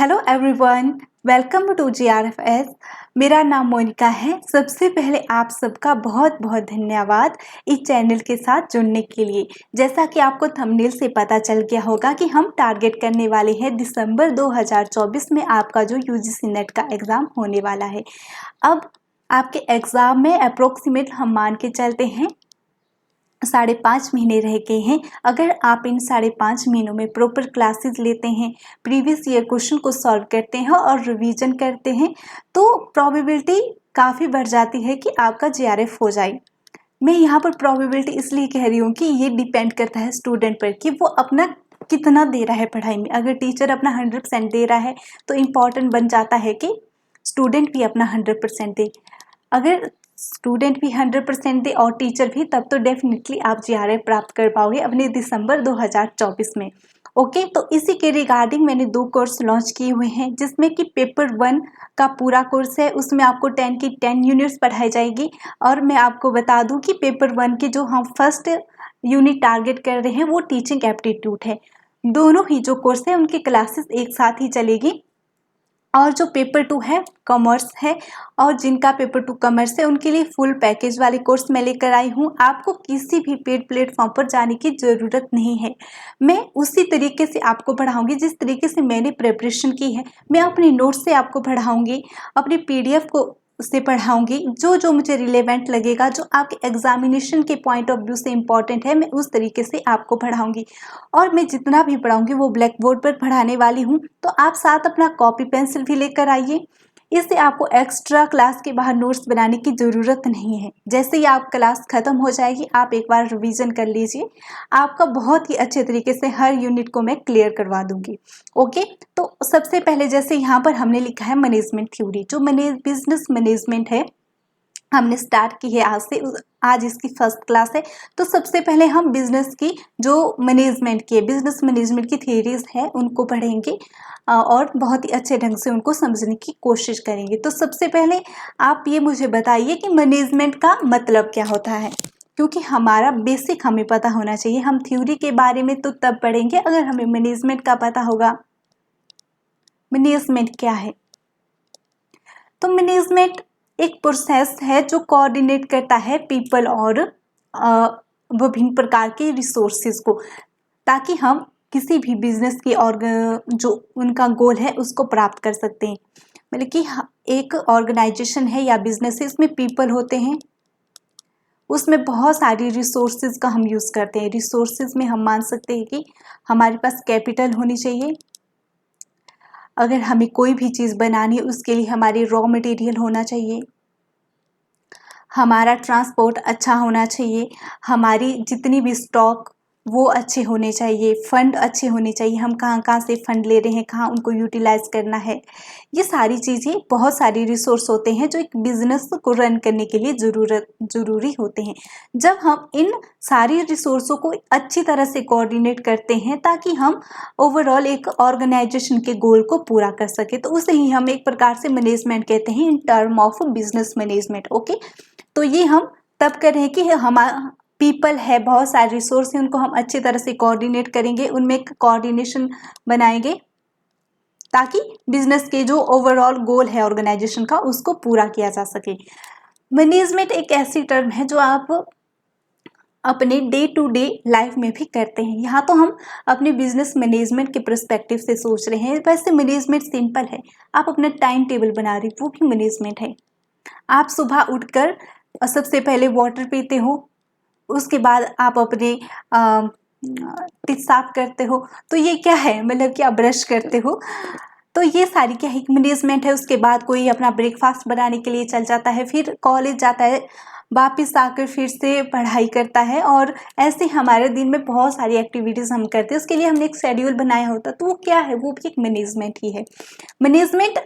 Hello everyone, welcome to GRFS. मेरा नाम मोनिका है। सबसे पहले आप सबका बहुत बहुत धन्यवाद इस चैनल के साथ जुड़ने के लिए। जैसा कि आपको थंबनेल से पता चल गया होगा कि हम टारगेट करने वाले हैं दिसंबर 2024 में आपका जो यूजीसी नेट का एग्ज़ाम होने वाला है। अब आपके एग्ज़ाम में अप्रोक्सीमेट हम मान के चलते हैं 5.5 महीने रह गए हैं। अगर आप इन 5.5 महीनों में प्रॉपर क्लासेस लेते हैं, प्रीवियस ईयर क्वेश्चन को सॉल्व करते हैं और रिवीजन करते हैं तो प्रोबेबिलिटी काफ़ी बढ़ जाती है कि आपका जीआरएफ हो जाए। मैं यहाँ पर प्रोबेबिलिटी इसलिए कह रही हूँ कि ये डिपेंड करता है स्टूडेंट पर कि वो अपना कितना दे रहा है पढ़ाई में। अगर टीचर अपना 100% दे रहा है तो इम्पॉर्टेंट बन जाता है कि स्टूडेंट भी अपना 100% दे। अगर स्टूडेंट भी 100% दे और टीचर भी, तब तो डेफिनेटली आप जीआरएफ प्राप्त कर पाओगे अपने दिसंबर 2024 में। ओके, तो इसी के रिगार्डिंग मैंने 2 कोर्स लॉन्च किए हुए हैं, जिसमें कि पेपर 1 का पूरा कोर्स है। उसमें आपको 10 की 10 यूनिट्स पढ़ाई जाएगी। और मैं आपको बता दूं कि पेपर 1 के जो हम फर्स्ट यूनिट टारगेट कर रहे हैं वो टीचिंग एप्टीट्यूड है। दोनों ही जो कोर्स है उनकी क्लासेस एक साथ ही चलेगी। और जो पेपर 2 है कॉमर्स है, और जिनका पेपर 2 कॉमर्स है उनके लिए फुल पैकेज वाले कोर्स मैं लेकर आई हूँ। आपको किसी भी पेड प्लेटफॉर्म पर जाने की ज़रूरत नहीं है। मैं उसी तरीके से आपको पढ़ाऊँगी जिस तरीके से मैंने प्रिपरेशन की है। मैं अपने नोट्स से आपको पढ़ाऊँगी, अपने पीडीएफ को से पढ़ाऊँगी। जो जो मुझे रिलेवेंट लगेगा, जो आपके एग्जामिनेशन के पॉइंट ऑफ व्यू से इम्पॉर्टेंट है, मैं उस तरीके से आपको पढ़ाऊँगी। और मैं जितना भी पढ़ाऊँगी वो ब्लैक बोर्ड पर पढ़ाने वाली हूँ। तो आप साथ अपना कॉपी पेंसिल भी लेकर आइए। इससे आपको एक्स्ट्रा क्लास के बाहर नोट्स बनाने की ज़रूरत नहीं है। जैसे ही आप क्लास ख़त्म हो जाएगी, आप एक बार रिवीजन कर लीजिए। आपका बहुत ही अच्छे तरीके से हर यूनिट को मैं क्लियर करवा दूंगी। ओके, तो सबसे पहले जैसे यहाँ पर हमने लिखा है मैनेजमेंट थ्योरी, जो बिजनेस मैनेजमेंट है, हमने स्टार्ट की है आज से। आज इसकी फर्स्ट क्लास है। तो सबसे पहले हम बिजनेस की जो बिजनेस मैनेजमेंट की थियरीज है उनको पढ़ेंगे और बहुत ही अच्छे ढंग से उनको समझने की कोशिश करेंगे। तो सबसे पहले आप ये मुझे बताइए कि मैनेजमेंट का मतलब क्या होता है, क्योंकि हमारा बेसिक हमें पता होना चाहिए। हम थ्योरी के बारे में तो तब पढ़ेंगे अगर हमें मैनेजमेंट का पता होगा। मैनेजमेंट क्या है? तो मैनेजमेंट एक प्रोसेस है जो कोऑर्डिनेट करता है पीपल और विभिन्न प्रकार के रिसोर्सेज को, ताकि हम किसी भी बिजनेस की और जो उनका गोल है उसको प्राप्त कर सकते हैं। मतलब कि एक ऑर्गेनाइजेशन है या बिजनेस है, इसमें पीपल होते हैं, उसमें बहुत सारी रिसोर्सेज का हम यूज़ करते हैं। रिसोर्सेज में हम मान सकते हैं कि हमारे पास कैपिटल होनी चाहिए। अगर हमें कोई भी चीज़ बनानी है उसके लिए हमारी रॉ मटेरियल होना चाहिए, हमारा ट्रांसपोर्ट अच्छा होना चाहिए, हमारी जितनी भी स्टॉक वो अच्छे होने चाहिए, फंड अच्छे होने चाहिए, हम कहाँ कहाँ से फंड ले रहे हैं, कहाँ उनको यूटिलाइज करना है। ये सारी चीज़ें, बहुत सारी रिसोर्स होते हैं जो एक बिजनेस को रन करने के लिए ज़रूरी होते हैं। जब हम इन सारी रिसोर्सों को अच्छी तरह से कोऑर्डिनेट करते हैं ताकि हम ओवरऑल एक ऑर्गेनाइजेशन के गोल को पूरा कर सके, तो उसे ही हम एक प्रकार से मैनेजमेंट कहते हैं in term of business management. Okay, तो ये हम तब कर रहे हैं कि हमारा पीपल है, बहुत सारे रिसोर्स हैं, उनको हम अच्छी तरह से कोऑर्डिनेट करेंगे, उनमें एक कोऑर्डिनेशन बनाएंगे ताकि बिजनेस के जो ओवरऑल गोल है ऑर्गेनाइजेशन का उसको पूरा किया जा सके। मैनेजमेंट एक ऐसी टर्म है जो आप अपने डे टू डे लाइफ में भी करते हैं। यहाँ तो हम अपने बिजनेस मैनेजमेंट के पर्सपेक्टिव से सोच रहे हैं। वैसे मैनेजमेंट सिंपल है, आप अपना टाइम टेबल बना रहे हो, वो भी मैनेजमेंट है। आप सुबह उठकर सबसे पहले वाटर पीते हो, उसके बाद आप अपने टीथ साफ करते हो, तो ये क्या है, मतलब कि आप ब्रश करते हो, तो ये सारी क्या है, मैनेजमेंट है। उसके बाद कोई अपना ब्रेकफास्ट बनाने के लिए चल जाता है, फिर कॉलेज जाता है, वापस आकर फिर से पढ़ाई करता है, और ऐसे हमारे दिन में बहुत सारी एक्टिविटीज़ हम करते हैं। उसके लिए हमने एक शेड्यूल बनाया होता है, तो वो क्या है, वो भी एक मैनेजमेंट ही है। मैनेजमेंट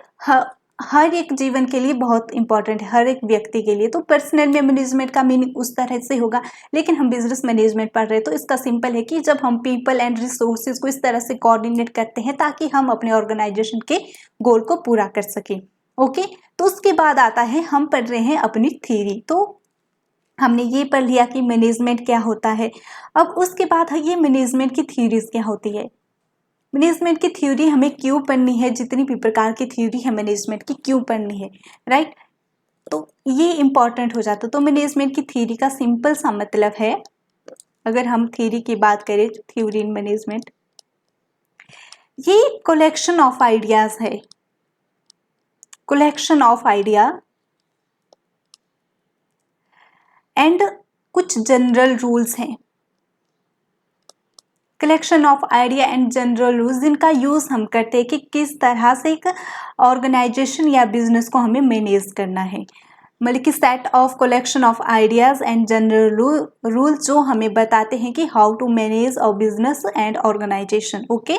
हर एक जीवन के लिए बहुत इंपॉर्टेंट है, हर एक व्यक्ति के लिए। तो पर्सनल में मैनेजमेंट का मीनिंग उस तरह से होगा, लेकिन हम बिजनेस मैनेजमेंट पढ़ रहे हैं तो इसका सिंपल है कि जब हम पीपल एंड रिसोर्सेज को इस तरह से कोऑर्डिनेट करते हैं ताकि हम अपने ऑर्गेनाइजेशन के गोल को पूरा कर सकें। ओके, तो उसके बाद आता है, हम पढ़ रहे हैं अपनी थ्योरी। तो हमने ये पढ़ लिया कि मैनेजमेंट क्या होता है। अब उसके बाद है ये मैनेजमेंट की थ्योरीज क्या होती है। मैनेजमेंट की थ्योरी हमें क्यों पढ़नी है, जितनी भी प्रकार की थ्योरी है मैनेजमेंट की क्यों पढ़नी है, राइट। तो ये इम्पॉर्टेंट हो जाता है। तो मैनेजमेंट की थ्योरी का सिंपल सा मतलब है, अगर हम थ्योरी की बात करें, थ्योरी इन मैनेजमेंट, ये कलेक्शन ऑफ आइडियाज है, कलेक्शन ऑफ आइडिया एंड कुछ जनरल रूल्स हैं, collection of idea and general rules, जिनका यूज हम करते हैं कि किस तरह से एक ऑर्गेनाइजेशन या बिजनेस को हमें मैनेज करना है। मतलब कि set of collection of ideas and general rule जो हमें बताते हैं कि how to manage a business and organisation. Okay,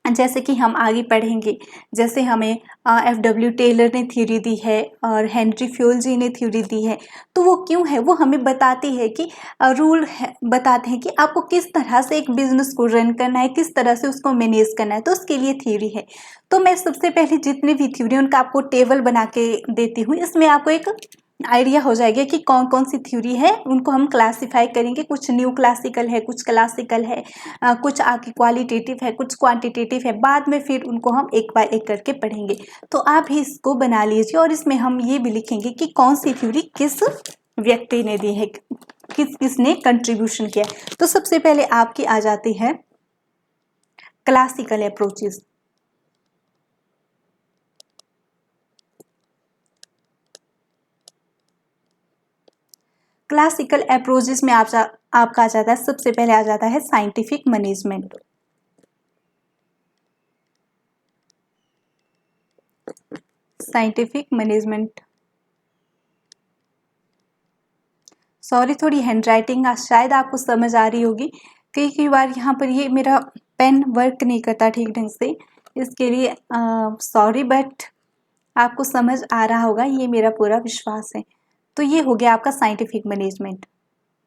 जैसे कि हम आगे पढ़ेंगे, जैसे हमें F.W. टेलर ने थ्योरी दी है और हेनरी फ्यूल जी ने थ्योरी दी है, तो वो क्यों है, वो हमें बताती है कि रूल बताते हैं कि आपको किस तरह से एक बिजनेस को रन करना है, किस तरह से उसको मैनेज करना है, तो उसके लिए थ्योरी है। तो मैं सबसे पहले जितने भी थ्योरी उनका आपको टेबल बना के देती हूँ, इसमें आपको एक आइडिया हो जाएगा कि कौन कौन सी थ्योरी है, उनको हम क्लासिफाई करेंगे, कुछ न्यू क्लासिकल है, कुछ क्लासिकल है, कुछ आपकी क्वालिटेटिव है, कुछ क्वांटिटेटिव है, बाद में फिर उनको हम एक बाय एक करके पढ़ेंगे। तो आप भी इसको बना लीजिए और इसमें हम ये भी लिखेंगे कि कौन सी थ्योरी किस व्यक्ति ने दी है, किसने कंट्रीब्यूशन किया है। तो सबसे पहले आपकी आ जाती है क्लासिकल अप्रोचेस। क्लासिकल अप्रोचेस में आपका आ जाता है, सबसे पहले आ जाता है scientific management. Scientific management, sorry थोड़ी हैंडराइटिंग शायद आपको समझ आ रही होगी, कई बार यहाँ पर ये मेरा पेन वर्क नहीं करता ठीक ढंग से, इसके लिए सॉरी, बट आपको समझ आ रहा होगा, ये मेरा पूरा विश्वास है। तो ये हो गया आपका साइंटिफिक मैनेजमेंट,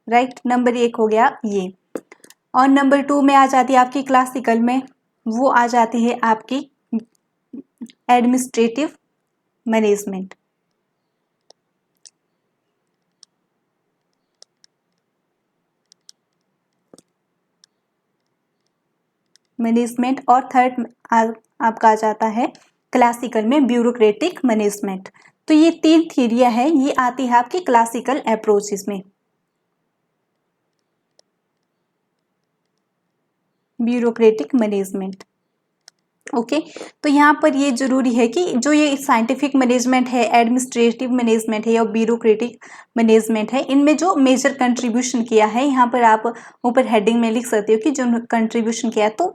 राइट। नंबर 1 हो गया ये, और नंबर 2 में आ जाती है आपकी क्लासिकल में, वो आ जाती है आपकी एडमिनिस्ट्रेटिव मैनेजमेंट। मैनेजमेंट, और थर्ड आपका आ जाता है क्लासिकल में ब्यूरोक्रेटिक मैनेजमेंट। तो ये 3 थ्योरियां हैं, ये आती है आपकी क्लासिकल अप्रोचेस में, ब्यूरोक्रेटिक मैनेजमेंट। ओके, तो यहाँ पर ये जरूरी है कि जो ये साइंटिफिक मैनेजमेंट है, एडमिनिस्ट्रेटिव मैनेजमेंट है और ब्यूरोक्रेटिक मैनेजमेंट है, इनमें जो मेजर कंट्रीब्यूशन किया है, यहाँ पर आप ऊपर हेडिंग में लिख सकते हो कि जो कंट्रीब्यूशन किया है। तो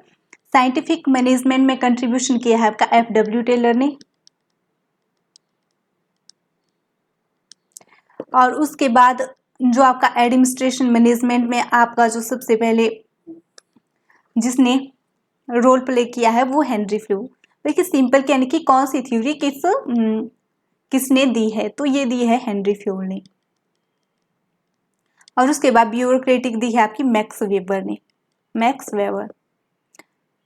साइंटिफिक मैनेजमेंट में कंट्रीब्यूशन किया है आपका F.W. टेलर ने, और उसके बाद जो आपका एडमिनिस्ट्रेशन मैनेजमेंट में आपका जो सबसे पहले जिसने रोल प्ले किया है वो हेनरी फ्लू। देखिए सिंपल यानी कि कौन सी थ्योरी किसने दी है, तो ये दी है हेनरी फ्यूल ने। और उसके बाद ब्यूरोक्रेटिक दी है आपकी मैक्स वेबर ने, मैक्स वेबर।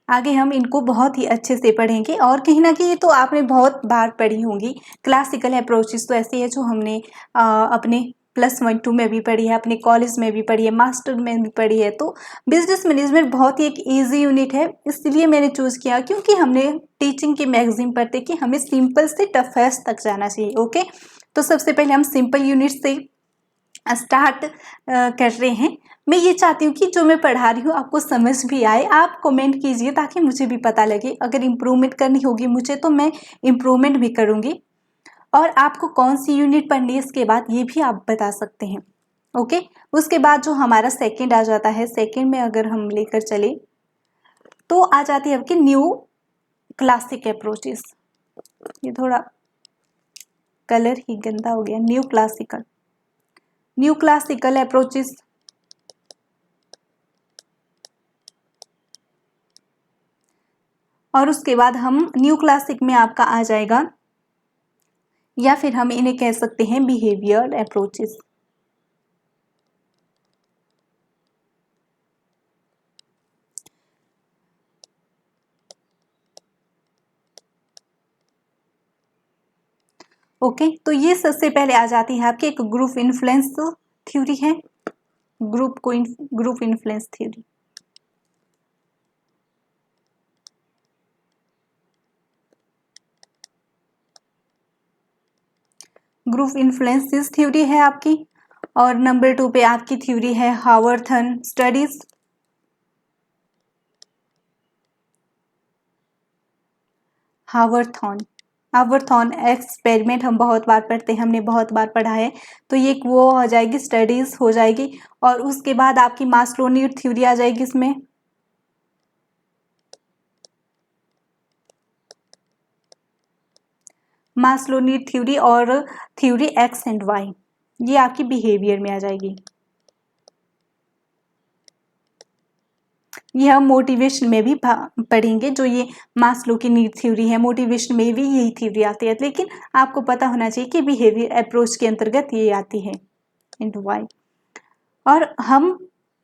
आगे हम इनको बहुत ही अच्छे से पढ़ेंगे, और कहीं ना कहीं तो आपने बहुत बार पढ़ी होंगी। क्लासिकल अप्रोचेस तो ऐसी है जो हमने अपने +1 2 में भी पढ़ी है, अपने कॉलेज में भी पढ़ी है, मास्टर में भी पढ़ी है। तो बिजनेस मैनेजमेंट बहुत ही एक इजी यूनिट है, इसलिए मैंने चूज किया, क्योंकि हमने टीचिंग की मैगजीन पढ़ते कि हमें सिंपल से टफेस्ट तक जाना चाहिए। ओके, तो सबसे पहले हम सिंपल यूनिट से स्टार्ट कर रहे हैं। मैं ये चाहती हूँ कि जो मैं पढ़ा रही हूँ आपको समझ भी आए, आप कमेंट कीजिए ताकि मुझे भी पता लगे, अगर इम्प्रूवमेंट करनी होगी मुझे तो मैं इम्प्रूवमेंट भी करूँगी। और आपको कौन सी यूनिट पढ़नी है इसके बाद ये भी आप बता सकते हैं। ओके, उसके बाद जो हमारा सेकंड आ जाता है, सेकंड में अगर हम लेकर चले तो आ जाती है आपकी न्यू क्लासिक अप्रोचेस। ये थोड़ा कलर ही गंदा हो गया, न्यू क्लासिकल अप्रोचेस। और उसके बाद हम न्यू क्लासिक में आपका आ जाएगा, या फिर हम इन्हें कह सकते हैं बिहेवियर अप्रोचेस। ओके, तो ये सबसे पहले आ जाती है आपकी एक ग्रुप इन्फ्लुएंस थ्योरी है, group influence theory. Group influences theory है आपकी। और नंबर 2 पे आपकी थ्योरी है हावर्थन स्टडीज। हावर्थन एक्सपेरिमेंट हम बहुत बार पढ़ते हैं, हमने बहुत बार पढ़ा है, तो ये वो हो जाएगी, स्टडीज हो जाएगी। और उसके बाद आपकी मास्लो नीड थ्योरी आ जाएगी इसमें। मास्लो नीड थ्योरी और थ्योरी एक्स एंड वाई, ये आपकी बिहेवियर में आ जाएगी। ये हम मोटिवेशन में भी पढ़ेंगे, जो ये मास्लो की नीड थ्योरी है, मोटिवेशन में भी यही थ्योरी आती है, लेकिन आपको पता होना चाहिए कि बिहेवियर अप्रोच के अंतर्गत ये आती है इनटू वाई। और हम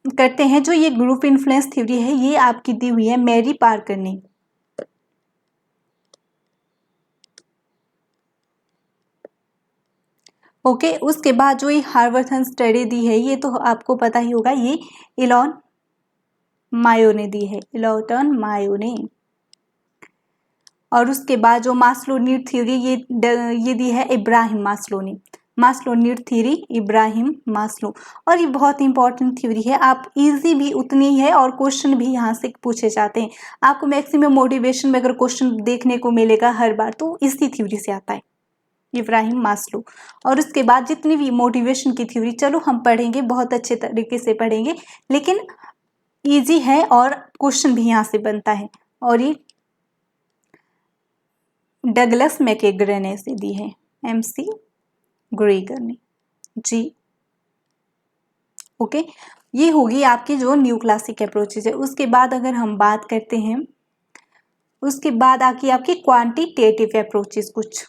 करते हैं जो ये ग्रुप इन्फ्लुएंस थ्योरी है, ये आपकी दी हुई है मैरी पार्कर ने। ओके, उसके बाद जो ये हार्वर्थ स्टडी दी है, ये तो आपको पता ही होगा, ये इलॉन मायो ने दी है, इलॉन मायो ने। और उसके बाद जो मास्लो नीड थ्योरी ये दी है इब्राहिम मास्लो ने। Maslow need theory Ibrahim Maslow. और ये बहुत इंपॉर्टेंट थ्योरी है, आप इजी भी उतनी है और क्वेश्चन भी यहाँ से पूछे जाते हैं। आपको मैक्सिमम मोटिवेशन में अगर क्वेश्चन देखने को मिलेगा हर बार, तो इसी थ्योरी से आता है, इब्राहिम मास्लो। और उसके बाद जितनी भी मोटिवेशन की थ्योरी, चलो हम पढ़ेंगे, बहुत अच्छे तरीके से पढ़ेंगे, लेकिन इजी है और क्वेश्चन भी यहाँ से बनता है। और ये डगलस मैकग्रे ने से दी है, MC ग्रेगर ने जी। ओके, ये होगी आपकी जो न्यू क्लासिक अप्रोचेज है। उसके बाद अगर हम बात करते हैं, उसके बाद आपकी क्वांटिटेटिव अप्रोचेज कुछ।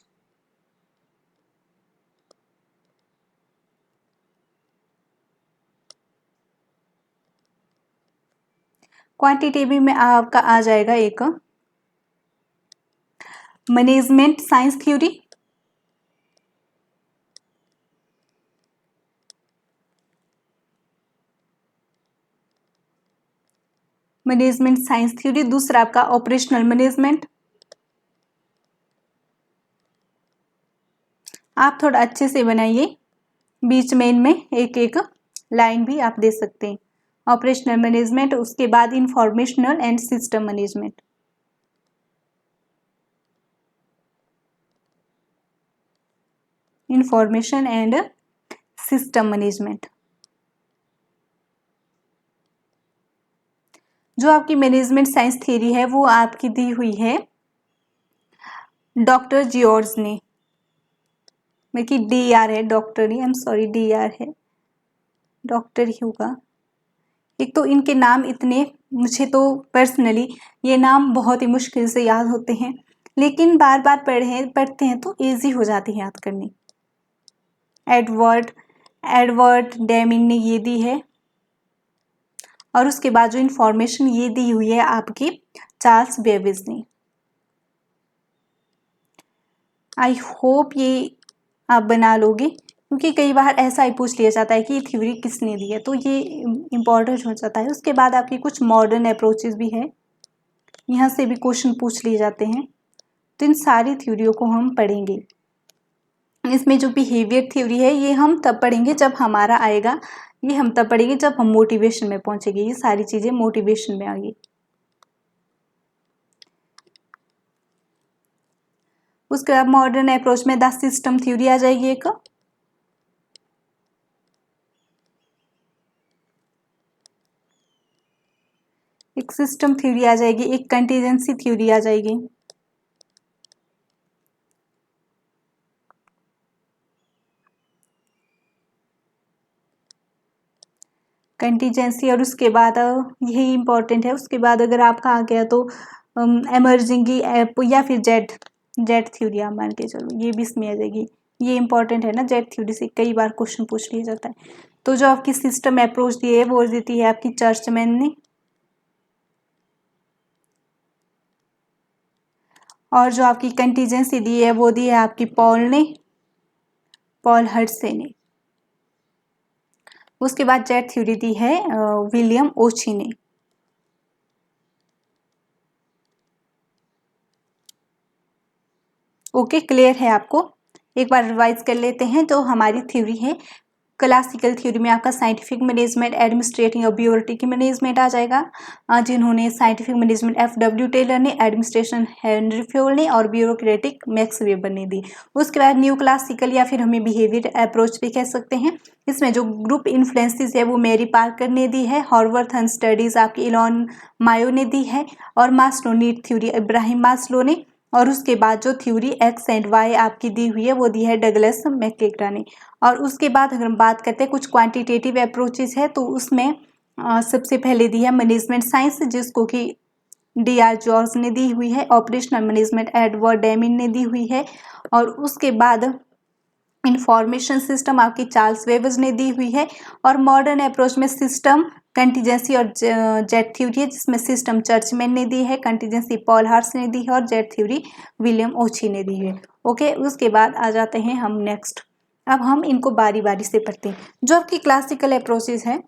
क्वांटिटेटिव में आपका आ जाएगा एक management science theory, management science theory. दूसरा आपका ऑपरेशनल मैनेजमेंट। आप थोड़ा अच्छे से बनाइए, बीच में इनमें एक एक लाइन भी आप दे सकते हैं। ऑपरेशनल मैनेजमेंट, उसके बाद informational and system management. Information and system management. जो आपकी मैनेजमेंट साइंस थ्योरी है, वो आपकी दी हुई है डॉक्टर जियोर्ज ने। मेरी DR है, डॉक्टर नहीं, आई एम सॉरी, DR है, डॉक्टर ही होगा। एक तो इनके नाम इतने, मुझे तो पर्सनली ये नाम बहुत ही मुश्किल से याद होते हैं, लेकिन बार बार पढ़ते हैं तो इजी हो जाती है याद करनी। एडवर्ड डेमिंग ने ये दी है। और उसके बाद जो इंफॉर्मेशन ये दी हुई है आपकी चार्ल्स बेबेज ने। आई होप ये आप बना लोगे, क्योंकि कई बार ऐसा ही पूछ लिया जाता है कि ये थ्योरी किसने दी है, तो ये इम्पोर्टेंट हो जाता है। उसके बाद आपकी कुछ मॉडर्न अप्रोचेस भी है, यहाँ से भी क्वेश्चन पूछ लिए जाते हैं, तो इन सारी थ्योरियों को हम पढ़ेंगे। इसमें जो बिहेवियर थ्योरी है, ये हम तब पढ़ेंगे जब हमारा आएगा, ये हम तब पढ़ेंगे जब हम मोटिवेशन में पहुंचेंगे। ये सारी चीजें मोटिवेशन में आएगी। उसके बाद मॉडर्न अप्रोच में द सिस्टम थ्योरी आ जाएगी एक सिस्टम थ्योरी आ जाएगी, एक कंटीजेंसी थ्योरी आ जाएगी। कंटीजेंसी, और उसके बाद यही इंपॉर्टेंट है। उसके बाद अगर आपका आ गया तो एमर्जिंग या फिर जेड थ्योरी आप मान के चलो, ये भी इसमें आ जाएगी। ये इंपॉर्टेंट है ना, जेड थ्योरी से कई बार क्वेश्चन पूछ लिया जाता है। तो जो आपकी सिस्टम अप्रोच दी है वो देती है आपकी चर्चमैन ने। और जो आपकी कंटीजेंसी दी है वो दी है आपकी पॉल हर्ट्जे ने। उसके बाद जेड थ्योरी दी है विलियम ओची ने। ओके, क्लियर है आपको? एक बार रिवाइज कर लेते हैं। तो हमारी थ्योरी है, क्लासिकल थ्योरी में आपका साइंटिफिक मैनेजमेंट, एडमिनिस्ट्रेटिव और ब्यूरोक्रेटिक मैनेजमेंट आ जाएगा, जिन्होंने साइंटिफिक मैनेजमेंट एफ.डब्ल्यू. टेलर ने, एडमिनिस्ट्रेशन हेनरी फ्योल ने और ब्यूरोक्रेटिक मैक्स वेबर ने दी। उसके बाद न्यू क्लासिकल या फिर हमें बिहेवियर अप्रोच भी कह सकते हैं, इसमें जो ग्रुप इन्फ्लुएंसेस है वो मैरी पार्कर ने दी है, हॉवर्थ स्टडीज आपकी इलॉन मायो ने दी है, और Maslow need theory Ibrahim Maslow ने, और उसके बाद जो थ्योरी एक्स एंड वाई आपकी दी हुई है वो दी है डगलस मैककेल्ट्रा ने। और उसके बाद अगर हम बात करते हैं कुछ क्वांटिटेटिव अप्रोचेस है, तो उसमें सबसे पहले दी है मैनेजमेंट साइंस, जिसको कि डी.आर. जॉर्ज ने दी हुई है, ऑपरेशनल मैनेजमेंट एडवर्ड डेमिन ने दी हुई है, और उसके बाद इंफॉर्मेशन सिस्टम आपकी चार्ल्स वेबर्स ने दी हुई है, और मॉडर्न अप्रोच में सिस्टम कंटीजेंसी और जेट थ्योरी है, जिसमें सिस्टम चर्चमैन ने दी है, कंटीजेंसी पॉल हार्स ने दी है, और जेट थ्योरी विलियम ओची ने दी है। ओके, उसके बाद आ जाते हैं हम नेक्स्ट। अब हम इनको बारी बारी से पढ़ते हैं। जो आपकी क्लासिकल अप्रोचेस है,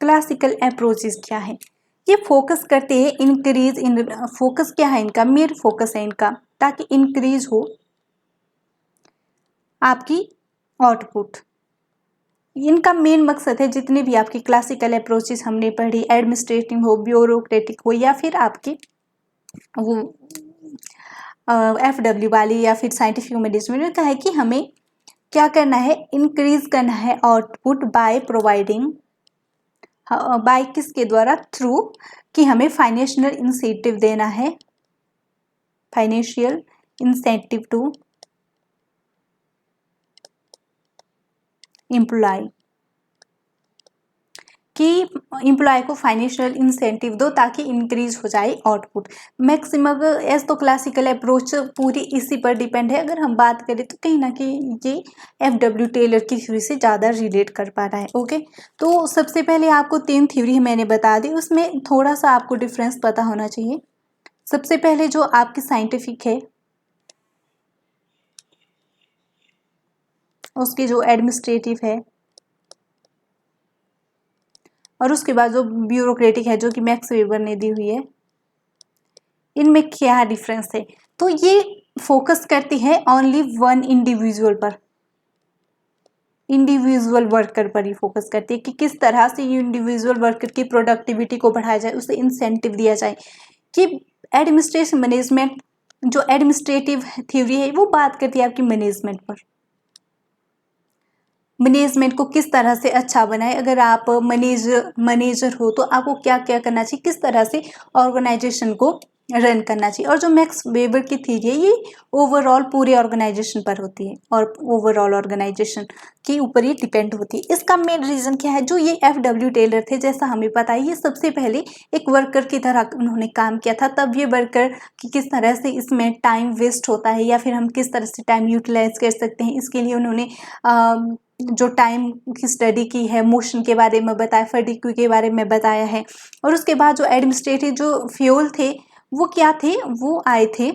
क्लासिकल अप्रोचेस क्या है, ये फोकस करते हैं इंक्रीज इन, फोकस क्या है इनका, मेन फोकस है इनका, ताकि इंक्रीज हो आपकी आउटपुट। इनका मेन मकसद है, जितने भी आपकी क्लासिकल अप्रोचेस हमने पढ़ी, एडमिनिस्ट्रेटिव हो, ब्यूरोक्रेटिक हो, या फिर आपकी वो एफ.डब्ल्यू. वाली या फिर साइंटिफिक मैनेजमेंट, का है कि हमें क्या करना है, इंक्रीज करना है आउटपुट बाय प्रोवाइडिंग, बाय किसके द्वारा, थ्रू कि हमें फाइनेंशियल इंसेंटिव देना है, फाइनेंशियल इंसेंटिव टू एम्प्लॉय, कि एम्प्लॉय को फाइनेंशियल इंसेंटिव दो ताकि इंक्रीज हो जाए आउटपुट। मैक्सिमम एज तो क्लासिकल अप्रोच पूरी इसी पर डिपेंड है। अगर हम बात करें तो कहीं ना कहीं ये एफ.डब्ल्यू. टेलर की थ्योरी से ज़्यादा रिलेट कर पा रहा है। ओके, तो सबसे पहले आपको 3 थ्योरी मैंने बता दी, उसमें थोड़ा सा आपको डिफरेंस पता होना चाहिए। सबसे पहले जो आपकी साइंटिफिक है, उसकी जो एडमिनिस्ट्रेटिव है, और उसके बाद जो ब्यूरोक्रेटिक है जो कि मैक्स वेबर ने दी हुई है, इनमें क्या डिफरेंस है। तो ये फोकस करती है ओनली वन इंडिविजुअल पर, इंडिविजुअल वर्कर पर ही फोकस करती है कि किस तरह से ये इंडिविजुअल वर्कर की प्रोडक्टिविटी को बढ़ाया जाए, उसे इंसेंटिव दिया जाए। कि एडमिनिस्ट्रेशन मैनेजमेंट, जो एडमिनिस्ट्रेटिव थ्योरी है वो बात करती है आपकी मैनेजमेंट पर, मैनेजमेंट को किस तरह से अच्छा बनाए। अगर आप मैनेजर हो तो आपको क्या क्या करना चाहिए, किस तरह से ऑर्गेनाइजेशन को रन करना चाहिए। और जो मैक्स वेबर की थ्योरी है ये ओवरऑल पूरे ऑर्गेनाइजेशन पर होती है, और ओवरऑल ऑर्गेनाइजेशन के ऊपर ये डिपेंड होती है। इसका मेन रीजन क्या है, जो ये एफ.डब्ल्यू. टेलर थे, जैसा हमें पता है, ये सबसे पहले एक वर्कर की तरह उन्होंने काम किया था। तब ये वर्कर कि किस तरह से इसमें टाइम वेस्ट होता है, या फिर हम किस तरह से टाइम यूटिलाइज कर सकते हैं, इसके लिए उन्होंने जो टाइम की स्टडी की है, मोशन के बारे में बताया, फटीग के बारे में बताया है। और उसके बाद जो एडमिनिस्ट्रेटिव जो फ्यूल थे वो क्या थे, वो आए थे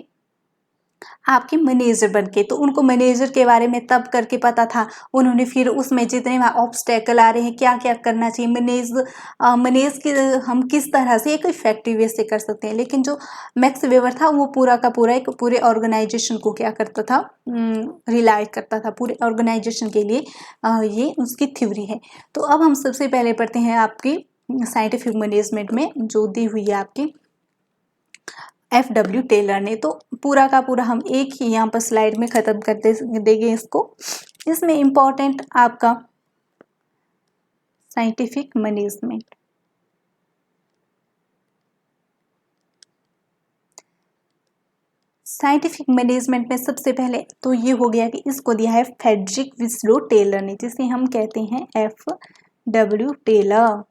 आपके मैनेजर बन के। तो उनको मैनेजर के बारे में तब करके पता था, उन्होंने फिर उसमें जितने ऑब्स्टेकल आ रहे हैं, क्या क्या करना चाहिए, मैनेज के हम किस तरह से एक इफेक्टिव वे से कर सकते हैं। लेकिन जो मैक्स वेबर था वो पूरा का पूरा एक पूरे ऑर्गेनाइजेशन को क्या करता था, रिलाई करता था, पूरे ऑर्गेनाइजेशन के लिए ये उसकी थ्योरी है। तो अब हम सबसे पहले पढ़ते हैं आपकी साइंटिफिक मैनेजमेंट में जो दी हुई है आपकी एफ.डब्ल्यू. टेलर ने। तो पूरा का पूरा हम एक ही यहाँ पर स्लाइड में खत्म कर देंगे इसको। इसमें इम्पोर्टेंट आपका साइंटिफिक मैनेजमेंट, साइंटिफिक मैनेजमेंट में सबसे पहले तो ये हो गया कि इसको दिया है फ्रेडरिक विस्लो टेलर ने, जिसे हम कहते हैं एफ.डब्ल्यू. टेलर।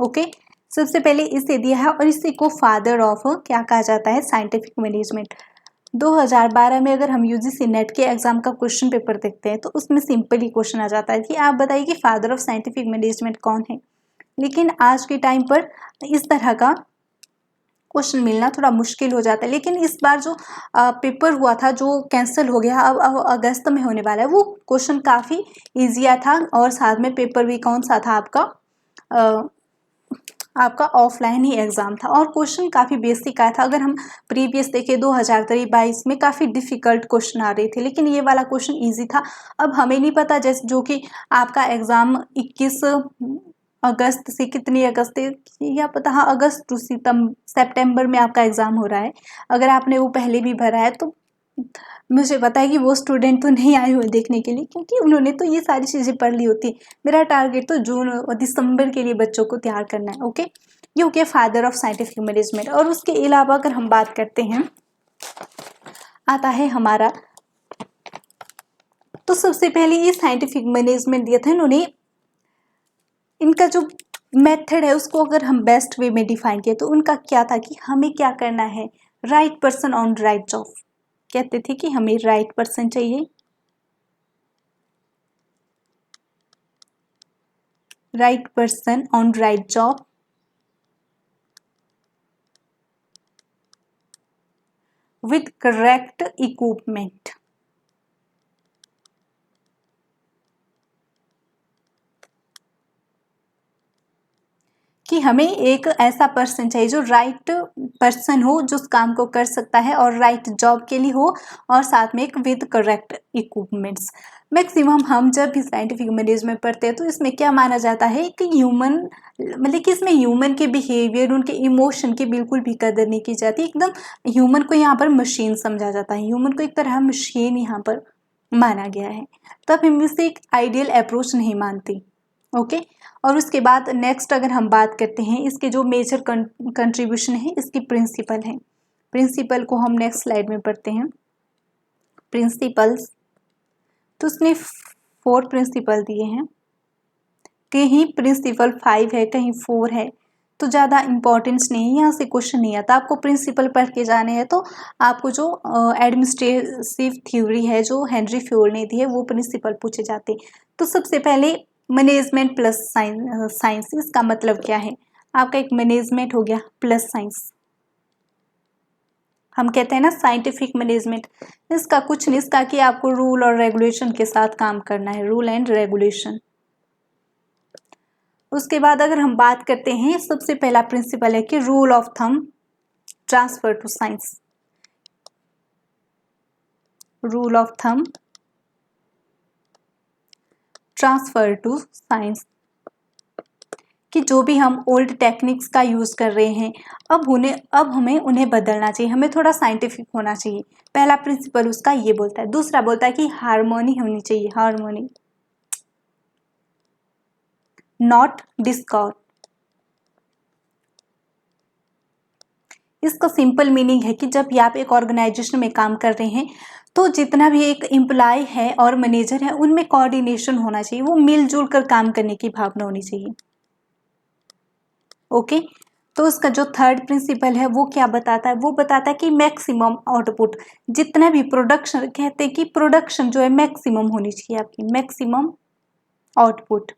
ओके, सबसे पहले इसे दिया है, और इसी को फादर ऑफ क्या कहा जाता है, साइंटिफिक मैनेजमेंट। 2012 में अगर हम यूजीसी नेट के एग्जाम का क्वेश्चन पेपर देखते हैं तो उसमें सिंपल ही क्वेश्चन आ जाता है कि आप बताइए कि फादर ऑफ साइंटिफिक मैनेजमेंट कौन है। लेकिन आज के टाइम पर इस तरह का क्वेश्चन मिलना थोड़ा मुश्किल हो जाता है। लेकिन इस बार जो पेपर हुआ था, जो कैंसिल हो गया, अब अगस्त में होने वाला है, वो क्वेश्चन काफ़ी ईजिया था। और साथ में पेपर भी कौन सा था आपका ऑफलाइन ही एग्ज़ाम था, और क्वेश्चन काफ़ी बेसिक आया था। अगर हम प्रीवियस देखें 2023-22 में काफ़ी डिफ़िकल्ट क्वेश्चन आ रहे थे, लेकिन ये वाला क्वेश्चन इजी था। अब हमें नहीं पता, जैसे जो कि आपका एग्ज़ाम 21 अगस्त से, कितनी अगस्त है या पता, हाँ अगस्त टू सितंबर में आपका एग्ज़ाम हो रहा है। अगर आपने वो पहले भी भरा है तो मुझे पता है कि वो स्टूडेंट तो नहीं आए हुए देखने के लिए, क्योंकि उन्होंने तो ये सारी चीज़ें पढ़ ली होती। मेरा टारगेट तो जून और दिसंबर के लिए बच्चों को तैयार करना है। ओके, ये हो गया फादर ऑफ साइंटिफिक मैनेजमेंट। और उसके अलावा अगर हम बात करते हैं, आता है हमारा, तो सबसे पहले ये साइंटिफिक मैनेजमेंट दिया था इन्होंने। इनका जो मेथड है उसको अगर हम बेस्ट वे में डिफाइन किया तो उनका क्या था कि हमें क्या करना है, right person on right job. कहते थे कि हमें राइट पर्सन चाहिए, right person on right job with correct equipment. कि हमें एक ऐसा पर्सन चाहिए जो राइट पर्सन हो, जो उस काम को कर सकता है और राइट जॉब के लिए हो, और साथ में एक विद करेक्ट इक्विपमेंट्स। मैक्सिमम हम जब भी साइंटिफिक मैनेजमेंट पढ़ते हैं तो इसमें क्या माना जाता है कि ह्यूमन, मतलब कि इसमें ह्यूमन के बिहेवियर, उनके इमोशन की बिल्कुल भी कदर नहीं की जाती। एकदम ह्यूमन को यहाँ पर मशीन समझा जाता है, ह्यूमन को एक तरह मशीन यहाँ पर माना गया है। तब हम इसे एक आइडियल अप्रोच नहीं मानती। ओके, और उसके बाद नेक्स्ट अगर हम बात करते हैं, इसके जो मेजर कंट्रीब्यूशन है, इसकी प्रिंसिपल है। प्रिंसिपल को हम नेक्स्ट स्लाइड में पढ़ते हैं। प्रिंसिपल्स, तो उसने 4 प्रिंसिपल दिए हैं, कहीं प्रिंसिपल 5 है, कहीं 4 है, तो ज़्यादा इंपॉर्टेंस नहीं है, यहाँ से क्वेश्चन नहीं आता। आपको प्रिंसिपल पढ़ के जाने हैं तो आपको जो एडमिनिस्ट्रेटिव थ्योरी है जो हेनरी फ्योल ने दी है, वो प्रिंसिपल पूछे जाते। तो सबसे पहले मैनेजमेंट प्लस साइंस, इसका मतलब क्या है, आपका एक मैनेजमेंट हो गया प्लस साइंस। हम कहते हैं ना साइंटिफिक मैनेजमेंट, इसका कुछ नहीं, इसका कि आपको रूल और रेगुलेशन के साथ काम करना है, रूल एंड रेगुलेशन। उसके बाद अगर हम बात करते हैं, सबसे पहला प्रिंसिपल है कि rule of thumb transfer to science. Rule of thumb transfer to science, कि जो भी हम ओल्ड टेक्निक्स का यूज़ कर रहे हैं, अब हमें उन्हें बदलना चाहिए, हमें थोड़ा साइंटिफिक होना चाहिए। पहला प्रिंसिपल उसका ये बोलता है। दूसरा बोलता है कि हार्मोनी होनी चाहिए, हार्मोनी, नॉट डिस्कॉर्ड। इसका सिंपल मीनिंग है कि जब भी आप एक ऑर्गेनाइजेशन में काम कर रहे हैं तो जितना भी एक एम्प्लॉय है और मैनेजर है, उनमें कोऑर्डिनेशन होना चाहिए, वो मिलजुल कर काम करने की भावना होनी चाहिए। ओके, तो उसका जो थर्ड प्रिंसिपल है वो क्या बताता है, वो बताता है कि मैक्सिमम आउटपुट, जितना भी प्रोडक्शन, कहते हैं कि प्रोडक्शन जो है मैक्सिमम होनी चाहिए आपकी, मैक्सिमम आउटपुट,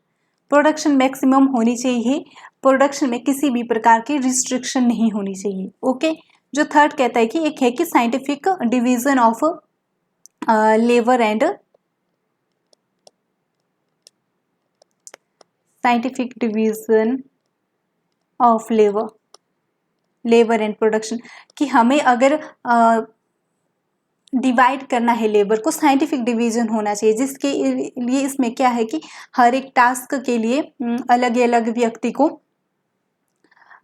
प्रोडक्शन मैक्सिमम होनी चाहिए, प्रोडक्शन में किसी भी प्रकार की रिस्ट्रिक्शन नहीं होनी चाहिए। ओके, जो थर्ड कहता है कि एक है कि scientific division of labour and scientific division of labour and production, कि हमें अगर डिवाइड करना है लेबर को, साइंटिफिक डिवीजन होना चाहिए, जिसके लिए इसमें क्या है कि हर एक टास्क के लिए अलग अलग व्यक्ति को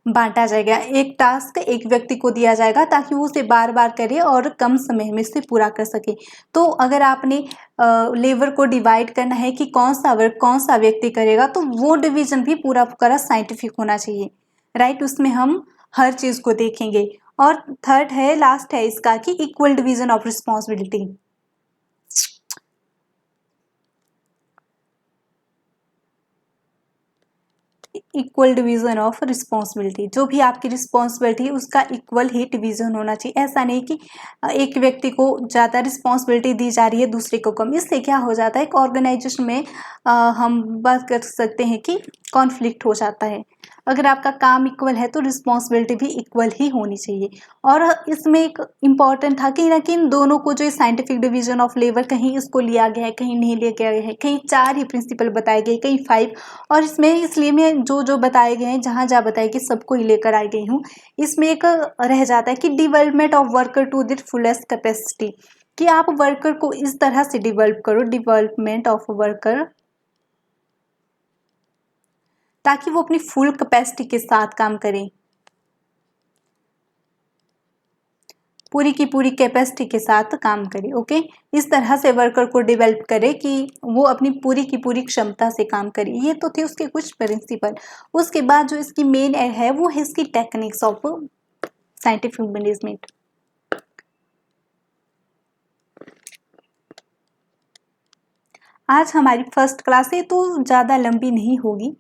बांटा जाएगा। एक टास्क एक व्यक्ति को दिया जाएगा ताकि वो उसे बार बार करे और कम समय में इसे पूरा कर सके। तो अगर आपने लेबर को डिवाइड करना है कि कौन सा वर्क कौन सा व्यक्ति करेगा, तो वो डिवीजन भी पूरा पूरा साइंटिफिक होना चाहिए, राइट। उसमें हम हर चीज़ को देखेंगे। और थर्ड है, लास्ट है इसका, कि equal division of responsibility. Equal division of responsibility, जो भी आपकी रिस्पॉन्सिबिलिटी है उसका इक्वल ही डिवीजन होना चाहिए। ऐसा नहीं कि एक व्यक्ति को ज़्यादा रिस्पॉन्सिबिलिटी दी जा रही है, दूसरे को कम। इससे क्या हो जाता है, एक ऑर्गेनाइजेशन में हम बात कर सकते हैं कि कॉन्फ्लिक्ट हो जाता है। अगर आपका काम इक्वल है तो रिस्पॉन्सिबिलिटी भी इक्वल ही होनी चाहिए। और इसमें एक इम्पॉर्टेंट था कि ना कि इन दोनों को जो साइंटिफिक डिवीजन ऑफ लेबर कहीं इसको लिया गया है, कहीं नहीं लिया गया है, कहीं 4 ही प्रिंसिपल बताए गए, कहीं 5। और इसमें इसलिए मैं जो जो बताए गए हैं, जहाँ जहाँ बताए गए सबको ही लेकर आई गई हूँ। इसमें एक रह जाता है कि development of worker to the fullest capacity, कि आप वर्कर को इस तरह से डेवलप करो, डेवलपमेंट ऑफ वर्कर, ताकि वो अपनी फुल कैपेसिटी के साथ काम करें, पूरी की पूरी कैपेसिटी के साथ काम करे। ओके, इस तरह से वर्कर को डेवलप करे कि वो अपनी पूरी की पूरी क्षमता से काम करे। ये तो थे उसके कुछ प्रिंसिपल। उसके बाद जो इसकी मेन है वो है इसकी टेक्निक्स ऑफ साइंटिफिक मैनेजमेंट। आज हमारी फर्स्ट क्लास है तो ज़्यादा लंबी नहीं होगी,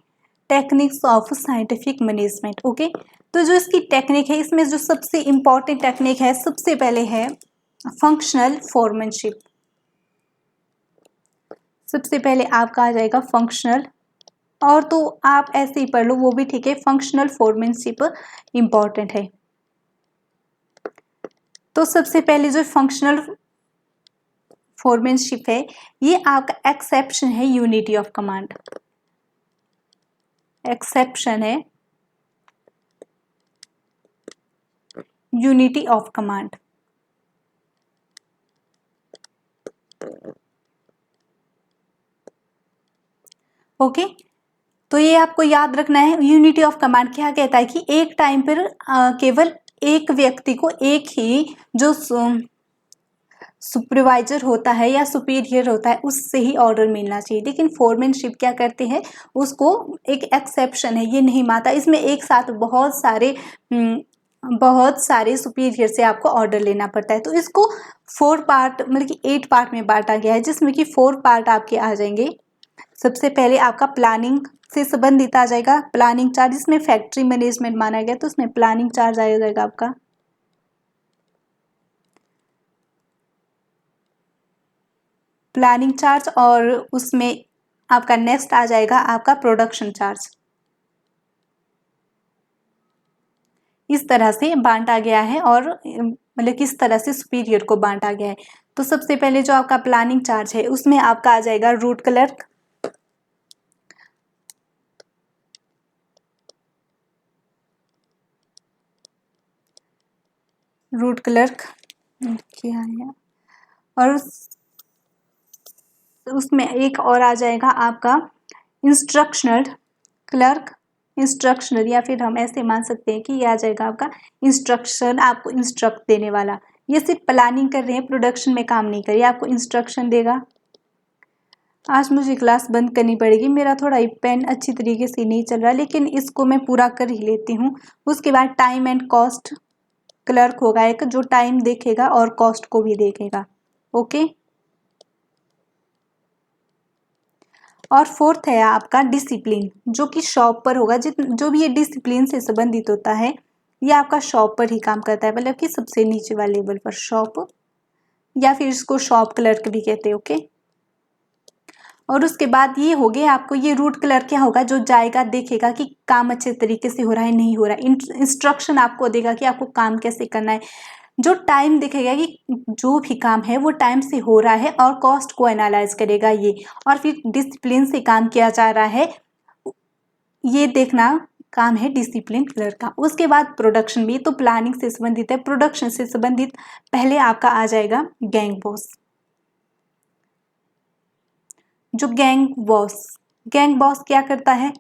techniques of scientific management. Okay, तो जो इसकी टेक्निक है, इसमें जो सबसे इम्पॉर्टेंट टेक्निक है, सबसे पहले है फंक्शनल फोरमैनशिप। सबसे पहले आपका आ जाएगा फंक्शनल, और तो आप ऐसे ही पढ़ लो वो भी ठीक है, फंक्शनल फोरमैनशिप इम्पॉर्टेंट है। तो सबसे पहले जो फंक्शनल फोरमैनशिप है, ये आपका एक्सेप्शन है यूनिटी ऑफ कमांड। एक्सेप्शन है यूनिटी ऑफ कमांड। ओके, तो ये आपको याद रखना है। यूनिटी ऑफ कमांड क्या कहता है कि एक टाइम पर केवल एक व्यक्ति को एक ही जो सुपरवाइजर होता है या सुपीरियर होता है उससे ही ऑर्डर मिलना चाहिए। लेकिन फोरमैनशिप क्या करते हैं, उसको एक एक्सेप्शन है, ये नहीं मानता। इसमें एक साथ बहुत सारे सुपीरियर से आपको ऑर्डर लेना पड़ता है। तो इसको 4 पार्ट मतलब कि 8 पार्ट में बांटा गया है, जिसमें कि 4 पार्ट आपके आ जाएंगे। सबसे पहले आपका प्लानिंग से संबंधित आ जाएगा, प्लानिंग चार्ज। इसमें फैक्ट्री मैनेजमेंट माना गया तो उसमें प्लानिंग चार्ज आ जाएगा आपका। प्लानिंग चार्ज, और उसमें आपका नेक्स्ट आ जाएगा आपका प्रोडक्शन चार्ज। इस तरह से बांटा गया है, और मतलब किस तरह से सुपीरियर को बांटा गया है। तो सबसे पहले जो आपका प्लानिंग चार्ज है उसमें आपका आ जाएगा रूट क्लर्क। रूट क्लर्क क्या है, और उसमें एक और आ जाएगा आपका इंस्ट्रक्शनल क्लर्क। इंस्ट्रक्शनल, या फिर हम ऐसे मान सकते हैं कि ये आ जाएगा आपका इंस्ट्रक्शन, आपको इंस्ट्रक्ट देने वाला। ये सिर्फ प्लानिंग कर रहे हैं, प्रोडक्शन में काम नहीं करिए, आपको इंस्ट्रक्शन देगा। आज मुझे क्लास बंद करनी पड़ेगी, मेरा थोड़ा पेन अच्छी तरीके से नहीं चल रहा, लेकिन इसको मैं पूरा कर ही लेती हूँ। उसके बाद टाइम एंड कॉस्ट क्लर्क होगा एक, जो टाइम देखेगा और कॉस्ट को भी देखेगा। ओके, और फोर्थ है आपका डिसिप्लिन, जो कि शॉप पर होगा। जो भी ये डिसिप्लिन से संबंधित होता है ये आपका शॉप पर ही काम करता है, मतलब कि सबसे नीचे वाले लेवल पर शॉप, या फिर इसको शॉप क्लर्क भी कहते हैं। ओके, और उसके बाद ये हो गया आपको, ये रूट क्लर्क क्या होगा, जो जाएगा देखेगा कि काम अच्छे तरीके से हो रहा है नहीं हो रहा है, इंस्ट्रक्शन आपको देगा कि आपको काम कैसे करना है। जो टाइम दिखेगा कि जो भी काम है वो टाइम से हो रहा है, और कॉस्ट को एनालाइज करेगा ये, और फिर डिसिप्लिन से काम किया जा रहा है ये देखना काम है डिसिप्लिन क्लर्क का। उसके बाद प्रोडक्शन भी तो प्लानिंग से संबंधित है। प्रोडक्शन से संबंधित पहले आपका आ जाएगा गैंग बॉस। जो गैंग बॉस क्या करता है,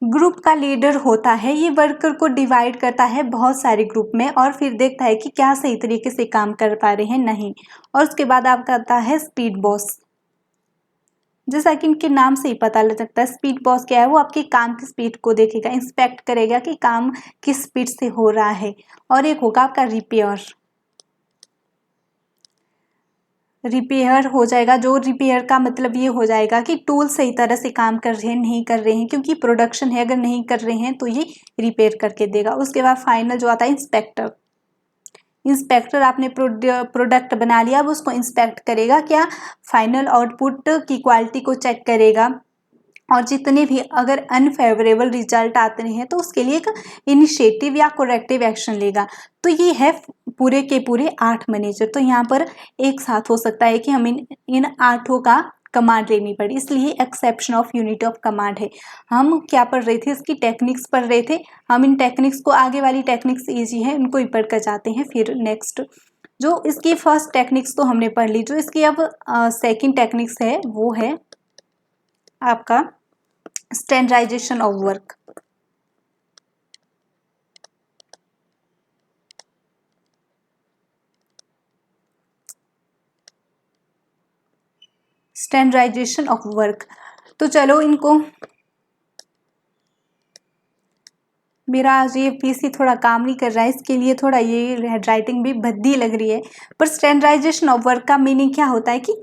ग्रुप का लीडर होता है। ये वर्कर को डिवाइड करता है बहुत सारे ग्रुप में, और फिर देखता है कि क्या सही तरीके से काम कर पा रहे हैं नहीं। और उसके बाद आपका आता है स्पीड बॉस। जैसा कि इनके नाम से ही पता लग सकता है, स्पीड बॉस क्या है, वो आपके काम की स्पीड को देखेगा, इंस्पेक्ट करेगा कि काम किस स्पीड से हो रहा है। और एक होगा आपका रिपेयर हो जाएगा। जो रिपेयर का मतलब ये हो जाएगा कि टूल सही तरह से काम कर रहे हैं नहीं कर रहे हैं, क्योंकि प्रोडक्शन है, अगर नहीं कर रहे हैं तो ये रिपेयर करके देगा। उसके बाद फाइनल जो आता है इंस्पेक्टर आपने प्रोडक्ट बना लिया, अब उसको इंस्पेक्ट करेगा, क्या फाइनल आउटपुट की क्वालिटी को चेक करेगा, और जितने भी अगर अनफेवरेबल रिजल्ट आते हैं तो उसके लिए एक इनिशिएटिव या करेक्टिव एक्शन लेगा। तो ये है पूरे के पूरे 8 मैनेजर। तो यहाँ पर एक साथ हो सकता है कि हम इन 8 का कमांड लेनी पड़ी, इसलिए exception of unit of command है। हम क्या पढ़ रहे थे, इसकी टेक्निक्स पढ़ रहे थे। हम इन टेक्निक्स को, आगे वाली टेक्निक्स ईजी है, उनको ही पढ़ कर जाते हैं। फिर नेक्स्ट जो इसकी फर्स्ट टेक्निक्स तो हमने पढ़ ली, जो इसकी अब सेकेंड टेक्निक्स है वो है आपका standardisation of work. Standardisation of work. तो चलो इनको, मेरा आज ये पीसी थोड़ा काम नहीं कर रहा है, इसके लिए थोड़ा ये हैंडराइटिंग भी भद्दी लग रही है। पर स्टैंडर्डाइजेशन ऑफ वर्क का मीनिंग क्या होता है कि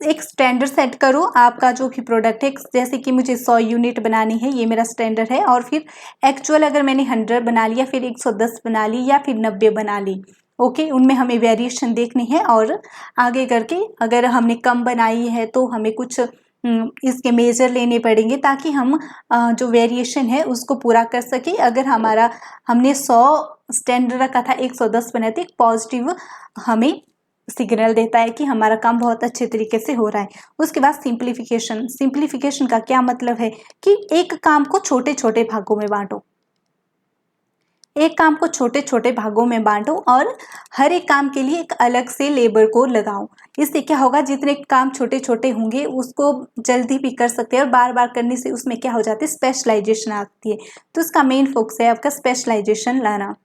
एक स्टैंडर्ड सेट करो आपका जो भी प्रोडक्ट है। जैसे कि मुझे 100 यूनिट बनानी है, ये मेरा स्टैंडर्ड है। और फिर एक्चुअल अगर मैंने 100 बना लिया, फिर 110 बना ली या फिर 90 बना ली, ओके, उनमें हमें वेरिएशन देखनी है। और आगे करके अगर हमने कम बनाई है तो हमें कुछ इसके मेजर लेने पड़ेंगे ताकि हम जो वेरिएशन है उसको पूरा कर सके। अगर हमने 100 स्टैंडर्ड रखा था, 110 बनाए थे, एक पॉजिटिव हमें सिग्नल देता है कि हमारा काम बहुत अच्छे तरीके से हो रहा है। उसके बाद सिंप्लीफिकेशन। सिंप्लीफिकेशन का क्या मतलब है कि एक काम को छोटे छोटे भागों में बांटो। एक काम को छोटे छोटे भागों में बांटो और हर एक काम के लिए एक अलग से लेबर को लगाओ। इससे क्या होगा, जितने काम छोटे छोटे होंगे उसको जल्दी भी कर सकते हैं और बार बार करने से उसमें क्या हो जाती है, स्पेशलाइजेशन आती है। तो इसका मेन फोकस है आपका स्पेशलाइजेशन लाना,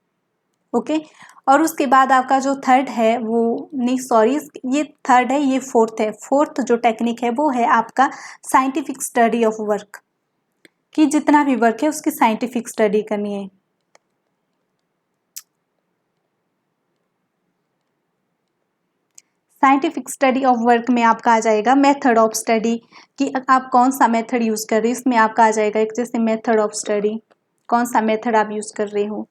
ओके। और उसके बाद आपका जो थर्ड है वो, नहीं सॉरी, ये थर्ड है, ये फोर्थ है। फोर्थ जो टेक्निक है वो है आपका साइंटिफिक स्टडी ऑफ वर्क, कि जितना भी वर्क है उसकी साइंटिफिक स्टडी करनी है। साइंटिफिक स्टडी ऑफ वर्क में आपका आ जाएगा मेथड ऑफ स्टडी, कि आप कौन सा मेथड यूज कर रहे हो। इसमें आपका आ जाएगा एक जैसे मेथड ऑफ स्टडी, कौन सा मेथड आप यूज कर रहे हो,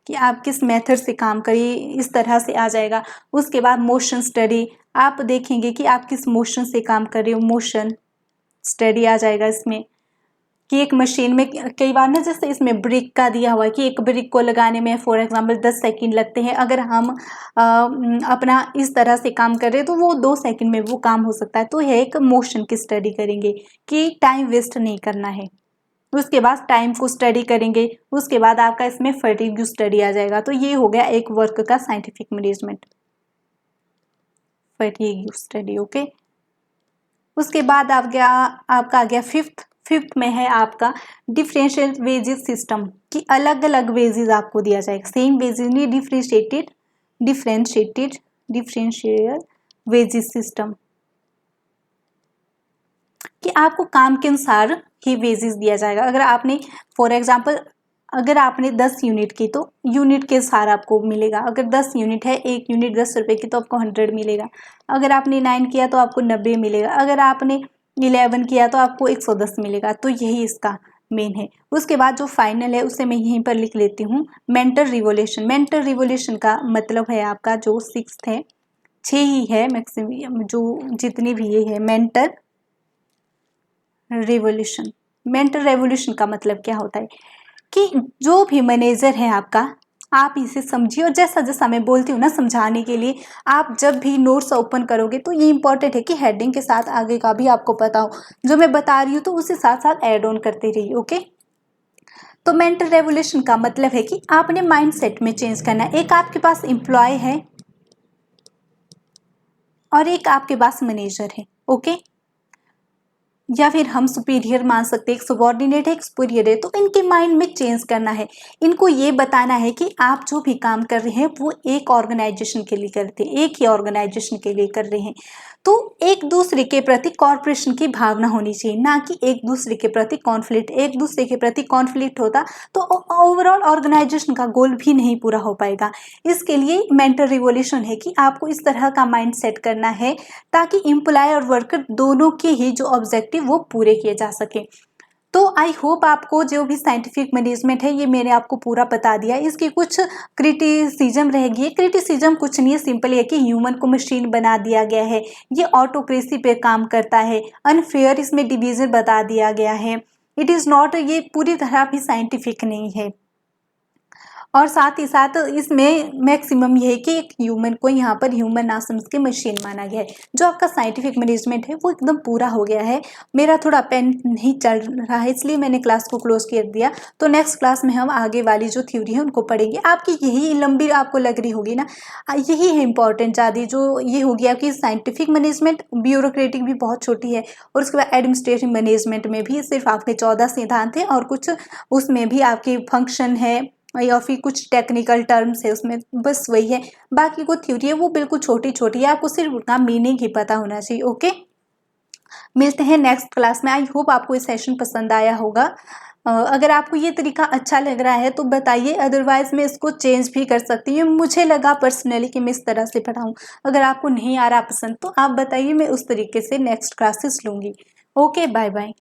कि आप किस मेथड से काम करिए, इस तरह से आ जाएगा। उसके बाद मोशन स्टडी, आप देखेंगे कि आप किस मोशन से काम कर रहे हो, मोशन स्टडी आ जाएगा इसमें। कि एक मशीन में कई बार ना, जैसे इसमें ब्रिक का दिया हुआ है कि एक ब्रिक को लगाने में फॉर एग्जांपल 10 सेकंड लगते हैं। अगर हम अपना इस तरह से काम कर रहे हैं तो वो 2 सेकंड में वो काम हो सकता है। तो यह एक मोशन की स्टडी करेंगे कि टाइम वेस्ट नहीं करना है। उसके बाद टाइम को स्टडी करेंगे। उसके बाद आपका इसमें फटीग स्टडी आ जाएगा। तो ये हो गया एक वर्क का scientific management, fatigue study, okay. उसके बाद आपका आ गया फिफ्थ में है आपका डिफरेंशियल वेजेस सिस्टम, कि अलग अलग वेजेस आपको दिया जाएगा। सेम वेजेस नहीं, डिफरेंशियल वेजेस सिस्टम, कि आपको काम के अनुसार ही वेजेस दिया जाएगा। अगर आपने फॉर एग्जांपल अगर आपने 10 यूनिट की तो यूनिट के अनुसार आपको मिलेगा। अगर 10 यूनिट है, एक यूनिट 10 रुपए की, तो आपको 100 मिलेगा। अगर आपने 9 किया तो आपको 90 मिलेगा। अगर आपने 11 किया तो आपको 110 मिलेगा। तो यही इसका मेन है। उसके बाद जो फाइनल है उसे मैं यहीं पर लिख लेती हूँ, मेंटल रिवोल्यूशन। मेंटल रिवोल्यूशन का मतलब है आपका जो 6th है, 6 ही है मैक्सिमम, जो जितनी भी ये है मेंटल रेवोल्यूशन। मेंटल रेवोल्यूशन का मतलब क्या होता है कि जो भी मैनेजर है आपका, आप इसे समझिए। और जैसा जैसा मैं बोलती हूँ ना समझाने के लिए, आप जब भी नोट्स ओपन करोगे तो ये इंपॉर्टेंट है कि हेडिंग के साथ आगे का भी आपको पता हो। जो मैं बता रही हूँ तो उसे साथ साथ ऐड ऑन करते रहिए, ओके। तो मेंटल रेवोल्यूशन का मतलब है कि आपने माइंड सेट में चेंज करना है। एक आपके पास एम्प्लॉय है और एक आपके पास मैनेजर है, ओके। या फिर हम सुपीरियर मान सकते हैं, एक सबॉर्डिनेट है, एक सुपीरियर है। तो इनके माइंड में चेंज करना है। इनको ये बताना है कि आप जो भी काम कर रहे हैं वो एक ऑर्गेनाइजेशन के लिए करते हैं, एक ही ऑर्गेनाइजेशन के लिए कर रहे हैं। तो एक दूसरे के प्रति कॉर्पोरेशन की भावना होनी चाहिए, ना कि एक दूसरे के प्रति कॉन्फ्लिक्ट। एक दूसरे के प्रति कॉन्फ्लिक्ट होता तो ओवरऑल ऑर्गेनाइजेशन का गोल भी नहीं पूरा हो पाएगा। इसके लिए मेंटल रिवोल्यूशन है कि आपको इस तरह का माइंड सेट करना है ताकि एम्प्लॉय और वर्कर दोनों के ही जो ऑब्जेक्टिव वो पूरे किए जा सके। तो आई होप आपको जो भी साइंटिफिक मैनेजमेंट है ये मैंने आपको पूरा बता दिया। इसकी कुछ क्रिटिसिज्म रहेगी। क्रिटिसिज्म कुछ नहीं है, सिंपल है कि ह्यूमन को मशीन बना दिया गया है, ये ऑटोक्रेसी पे काम करता है, अनफेयर इसमें डिवीजन बता दिया गया है, इट इज़ नॉट, ये पूरी तरह भी साइंटिफिक नहीं है। और साथ ही साथ इसमें मैक्सिमम ये है कि एक ह्यूमन को यहाँ पर ह्यूमन ना समझ के मशीन माना गया है। जो आपका साइंटिफिक मैनेजमेंट है वो एकदम पूरा हो गया है। मेरा थोड़ा पेन नहीं चल रहा है इसलिए मैंने क्लास को क्लोज कर दिया। तो नेक्स्ट क्लास में हम आगे वाली जो थ्योरी है उनको पढ़ेंगे। आपकी यही लंबी आपको लग रही होगी ना, यही है इंपॉर्टेंट ज़्यादा। जो ये हो गया कि साइंटिफिक मैनेजमेंट, ब्यूरोक्रेटिक भी बहुत छोटी है, और उसके बाद एडमिनिस्ट्रेटिव मैनेजमेंट में भी सिर्फ आपके 14 सिद्धांत हैं, और कुछ उसमें भी आपके फंक्शन है या फिर कुछ टेक्निकल टर्म्स है उसमें, बस वही है। बाकी को थ्योरी है वो बिल्कुल छोटी छोटी है, आपको सिर्फ उनका मीनिंग ही पता होना चाहिए। ओके, मिलते हैं नेक्स्ट क्लास में। आई होप आपको ये सेशन पसंद आया होगा। अगर आपको ये तरीका अच्छा लग रहा है तो बताइए, अदरवाइज मैं इसको चेंज भी कर सकती हूँ। मुझे लगा पर्सनली कि मैं इस तरह से पढ़ाऊँ। अगर आपको नहीं आ रहा पसंद तो आप बताइए, मैं उस तरीके से नेक्स्ट क्लासेस लूँगी। Okay, bye bye.